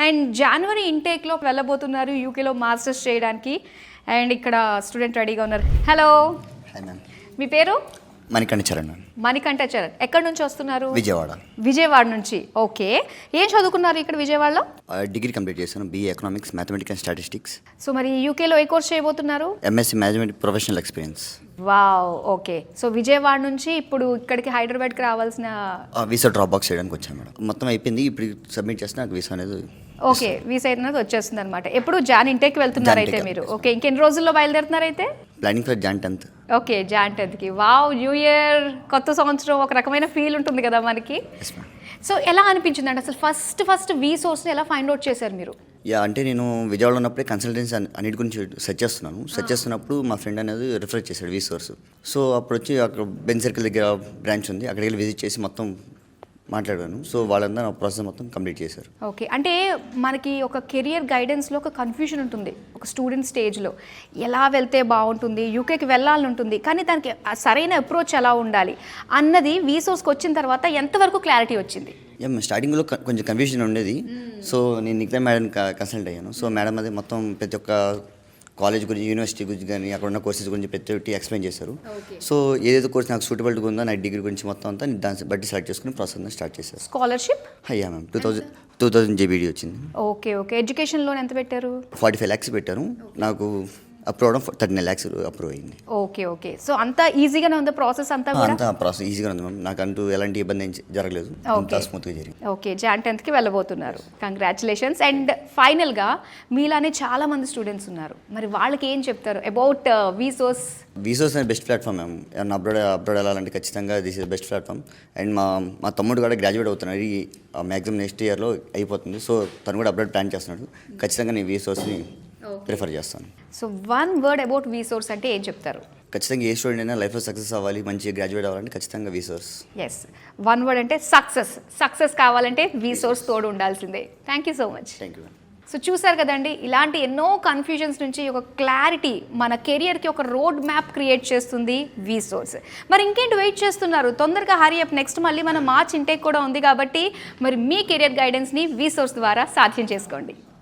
And జనవరి ఇంటేక్లో వెళ్ళబోతున్నారు యూకేలో masters చేయడానికి. And ఇక్కడ స్టూడెంట్ రెడీగా ఉన్నారు. Hello, hi ma'am. మీ పేరు? మణికంఠ చరణ్ మ్యామ్. మణికంఠ చరణ్. ఎక్కడి నుంచి వస్తున్నారు? విజయవాడ. విజయవాడ నుంచి. ఓకే, ఏం చదువుకున్నారు ఇక్కడ విజయవాడలో? డిగ్రీ కంప్లీట్ చేశాను, BA economics, mathematics and statistics. So మరి యూకేలో ఏ కోర్స్ చేయబోతున్నారు? MSc management professional experience. Wow, okay. So Vijayawada నుంచి ఇప్పుడు ఇక్కడికి హైదరాబాద్కి రావాల్సిన వీసా డ్రాప్ బాక్స్ చేయడానికి వచ్చాను మేడం. మొత్తం అయిపోయింది, ఇప్పుడు సబ్మిట్ చేస్తే నాకు వీసా అనేది ఓకే, వీసా అనేది వచ్చేస్తుంది అనమాట. ఎప్పుడు జాన్ ఇంటేక్ వెళ్తున్నారు అయితే మీరు? ఓకే, ఇంకెన్ని రోజుల్లో బయలుదేరుతున్నారు అయితే? Planning for Jan 10th. Okay, John 10th. Wow, new year, కొత్త సంవత్సరం, ఒక రకమైన ఫీల్ ఉంటుంది కదా మనకి. సో ఎలా అనిపించింది అంటే అసలు ఫస్ట్ వీ సోర్స్ని ఎలా ఫైండ్ అవుట్ చేశారు మీరు? అంటే నేను విజయవాడలో ఉన్నప్పుడే కన్సల్టెన్సీ అన్నిటి గురించి సెర్చ్ చేస్తున్నప్పుడు మా ఫ్రెండ్ అనేది రిఫర్ చేశాడు వీ సోర్స్. సో అప్పుడు వచ్చి అక్కడ బెన్ సర్కిల్ దగ్గర బ్రాంచ్ ఉంది, అక్కడికి వెళ్ళి విజిట్ చేసి మొత్తం మాట్లాడాను. సో వాళ్ళంతా నా ప్రాసెస్ మొత్తం కంప్లీట్ చేశారు. ఓకే, అంటే మనకి ఒక కెరియర్ గైడెన్స్లో ఒక కన్ఫ్యూజన్ ఉంటుంది ఒక స్టూడెంట్ స్టేజ్లో. ఎలా వెళ్తే బాగుంటుంది, యూకేకి వెళ్ళాలని ఉంటుంది, కానీ దానికి సరైన అప్రోచ్ ఎలా ఉండాలి అన్నది వీసోస్కి వచ్చిన తర్వాత ఎంతవరకు క్లారిటీ వచ్చింది? స్టార్టింగ్లో కొంచెం కన్ఫ్యూజన్ ఉండేది. సో నేను నిఖితా మేడం కన్సల్ట్ అయ్యాను. సో మేడం అది మొత్తం ప్రతి ఒక్క కాలేజ్ గురించి, యూనివర్సిటీ గురించి కానీ అక్కడ ఉన్న కోర్సెస్ గురించి ప్రతి ఒక్కటి ఎక్స్ప్లెయిన్ చేశారు. సో ఏదైతే కోర్స్ నాకు సూటబుల్గా ఉందో నా డిగ్రీ గురించి మొత్తం అంతా దాన్ని బట్టి సెలెక్ట్ చేసుకుని ప్రాసెస్ స్టార్ట్ చేశారు. స్కాలర్షిప్? అయ్యా మ్యామ్, 2000 జేబీడీ వచ్చింది. Okay okay. ఎడ్యుకేషన్ లోన్ ఎంత పెట్టారు? 45 lakhs పెట్టారు. నాకు అప్రూవ్ అవడం 39 lakhs అప్రూవ్ అయింది. Okay okay. సో అంతా ఈజీగానే ఉంది ప్రాసెస్ అంతా కూడా? అంతా ప్రాసెస్ ఈజీగా ఉంది మ్యామ్, నాకు అంటూ ఎలాంటి ఇబ్బంది ఏం జరగలేదు, అంతా స్మూత్గా జరిగింది. ఓకే, జాన్ 10th వెళ్ళబోతున్నారు, కంగ్రాచులేషన్స్. అండ్ ఫైనల్గా మీలానే చాలా మంది స్టూడెంట్స్ ఉన్నారు, మరి వాళ్ళకి ఏం చెప్తారు అబౌట్ వీసోస్? వీసోస్ అనేది బెస్ట్ ప్లాట్ఫామ్ మ్యామ్. ఏమన్నా అబ్రాడ్ వెళ్ళాలంటే ఖచ్చితంగా this is best platform. And మా తమ్ముడు కూడా గ్రాడ్యుయేట్ అవుతున్నాడు, ఈ మ్యాక్సిమం నెక్స్ట్ ఇయర్లో అయిపోతుంది. సో తను కూడా అబ్రాడ్ ప్లాన్ చేస్తున్నాడు. ఖచ్చితంగా నేను వీసోస్ని ప్రిఫర్ చేస్తాను. సో వన్ వర్డ్ అబౌట్ వీసోర్స్ అంటే ఏం చెప్తారు? ఖచ్చితంగా ఏ స్టూడెంట్ అయినా లైఫ్లో సక్సెస్ అవ్వాలి, మంచిగా గ్రాడ్యుయేట్ అవ్వాలంటే ఖచ్చితంగా వీసోర్స్. ఎస్, వన్ వర్డ్ అంటే సక్సెస్ కావాలంటే వీసోర్స్ తోడు ఉండాల్సిందే. Thank you so much. Thank you. So చూసారు కదండి, ఇలాంటి ఎన్నో కన్ఫ్యూజన్స్ నుంచి ఒక క్లారిటీ, మన కెరియర్కి ఒక రోడ్ మ్యాప్ క్రియేట్ చేస్తుంది వీసోర్స్. మరి ఇంకేంటి వెయిట్ చేస్తున్నారు? తొందరగా హరీ అప్. నెక్స్ట్ మళ్ళీ మన మార్చ్ ఇంటేక్ కూడా ఉంది కాబట్టి మరి మీ కెరియర్ గైడెన్స్ని వీసోర్స్ ద్వారా సాధ్యం చేసుకోండి.